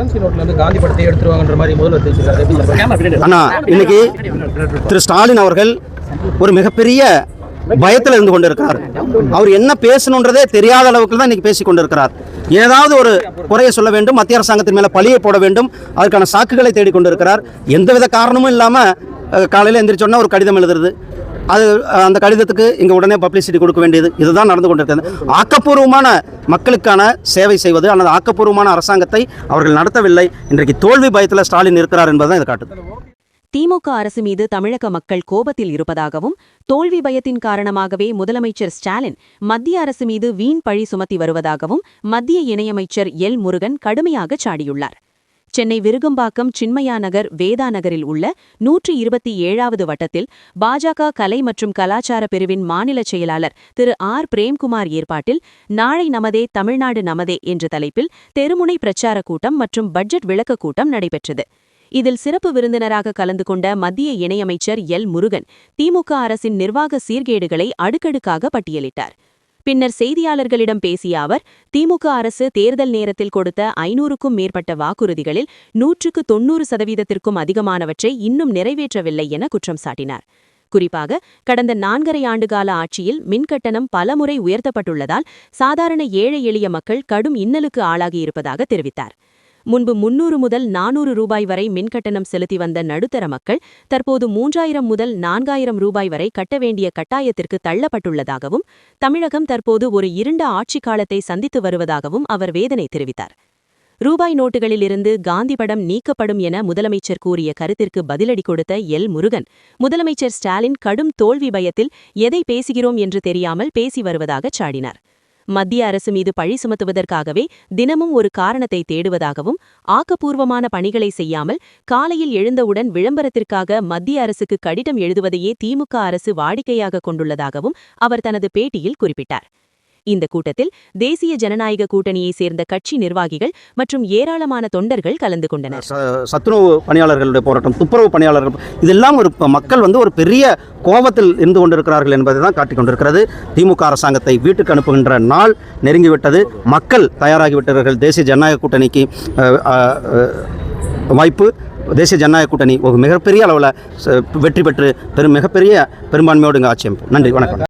Currency நோட்ல இருந்து காந்தி படத்தை எடுத்துருவாங்கன்ற மாதிரி முதல்வர் தெரிவிச்சிருக்காரு. அண்ணா, இன்னைக்கு திரு ஸ்டாலின் அவர்கள் ஒரு மிகப்பெரிய பயத்தில் இருந்து கொண்டிருக்கிறார். அவர் என்ன பேசணுன்றதே தெரியாத அளவுக்கு தான் இன்னைக்கு பேசிக் கொண்டிருக்கிறார். ஏதாவது ஒரு குறையை சொல்ல வேண்டும், மத்திய அரசாங்கத்தின் மேல பழியை போட வேண்டும், அதற்கான சாக்குகளை தேடிக்கொண்டிருக்கிறார். எந்தவித காரணமும் இல்லாமல் காலையில் எந்திரிச்சோன்னா ஒரு கடிதம் எழுதுறது, அது அந்த கடிதத்துக்கு இங்கே உடனே பப்ளிசிட்டி கொடுக்க வேண்டியது, இதுதான் நடந்து கொண்டிருக்கிறது. ஆக்கப்பூர்வமான மக்களுக்கான சேவை செய்வது அல்லது ஆக்கப்பூர்வமான அரசாங்கத்தை அவர்கள் நடத்தவில்லை. இன்றைக்கு தோல்வி பயத்தில் ஸ்டாலின் இருக்கிறார் என்பதுதான் இது காட்டுது. திமுக அரசு மீது தமிழக மக்கள் கோபத்தில் இருப்பதாகவும், தோல்வி பயத்தின் காரணமாகவே முதலமைச்சர் ஸ்டாலின் மத்திய அரசு மீது வீண் பழி சுமத்தி வருவதாகவும் மத்திய இணையமைச்சர் எல் முருகன் கடுமையாக சாடியுள்ளார். சென்னை விருகம்பாக்கம் சின்மயா நகர் வேதா நகரில் உள்ள 127வது வட்டத்தில் பாஜக கலை மற்றும் கலாச்சார பிரிவின் மாநில செயலாளர் திரு ஆர் பிரேம்குமார் ஏற்பாட்டில் நாளை நமதே தமிழ்நாடு நமதே என்ற தலைப்பில் தெருமுனை பிரச்சார கூட்டம் மற்றும் பட்ஜெட் விளக்க கூட்டம் நடைபெற்றது. இதில் சிறப்பு விருந்தினராக கலந்து கொண்ட மத்திய இணையமைச்சர் எல் முருகன் திமுக அரசின் நிர்வாக சீர்கேடுகளை அடுக்கடுக்காக பட்டியலிட்டார். பின்னர் செய்தியாளர்களிடம் பேசிய அவர், திமுக அரசு தேர்தல் நேரத்தில் கொடுத்த 500க்கும் மேற்பட்ட வாக்குறுதிகளில் 190% அதிகமானவற்றை இன்னும் நிறைவேற்றவில்லை என குற்றம் சாட்டினார். குறிப்பாக கடந்த 4½ ஆண்டுகால ஆட்சியில் மின்கட்டணம் பலமுறை உயர்த்தப்பட்டுள்ளதால் சாதாரண ஏழை எளிய மக்கள் கடும் இன்னலுக்கு ஆளாகியிருப்பதாக தெரிவித்தார். முன்பு 300 முதல் 400 ரூபாய் வரை மின்கட்டணம் செலுத்தி வந்த நடுத்தர மக்கள் தற்போது 3000 முதல் 4000 ரூபாய் வரை கட்ட வேண்டிய கட்டாயத்திற்கு தள்ளப்பட்டுள்ளதாகவும், தமிழகம் தற்போது ஒரு இருண்ட ஆட்சி காலத்தை சந்தித்து வருவதாகவும் அவர் வேதனை தெரிவித்தார். ரூபாய் நோட்டுகளிலிருந்து காந்தி படம் நீக்கப்படும் என முதலமைச்சர் கூறிய கருத்திற்கு பதிலடி கொடுத்த எல் முருகன், முதலமைச்சர் ஸ்டாலின் கடும் தோல்வி பயத்தில் எதை பேசுகிறோம் என்று தெரியாமல் பேசி வருவதாகச் சாடினார். மத்திய அரசு மீது பழி சுமத்துவதற்காகவே தினமும் ஒரு காரணத்தை தேடுவதாகவும், ஆக்கப்பூர்வமான பணிகளை செய்யாமல் காலையில் எழுந்தவுடன் விளம்பரத்திற்காக மத்திய அரசுக்கு கடிதம் எழுதுவதையே திமுக அரசு வாடிக்கையாக கொண்டுள்ளதாகவும் அவர் தனது பேட்டியில் குறிப்பிட்டார். இந்த கூட்டத்தில் தேசிய ஜனநாயக கூட்டணியைச் சேர்ந்த கட்சி நிர்வாகிகள் மற்றும் ஏராளமான தொண்டர்கள் கலந்து கொண்டனர். சத்துணவு பணியாளர்களுடைய போராட்டம், துப்புரவு பணியாளர்கள், இதெல்லாம் ஒரு மக்கள் ஒரு பெரிய கோபத்தில் இருந்து கொண்டிருக்கிறார்கள் என்பதை தான் காட்டிக் கொண்டிருக்கிறது. திமுக அரசாங்கத்தை வீட்டுக்கு அனுப்புகின்ற நாள் நெருங்கிவிட்டது. மக்கள் தயாராகிவிட்டார்கள். தேசிய ஜனநாயக கூட்டணிக்கு வாய்ப்பு. தேசிய ஜனநாயக கூட்டணி ஒரு மிகப்பெரிய அளவில் வெற்றி பெற்று மிகப்பெரிய பெரும்பான்மையோடு இங்கே ஆட்சி அமைப்பு. நன்றி, வணக்கம்.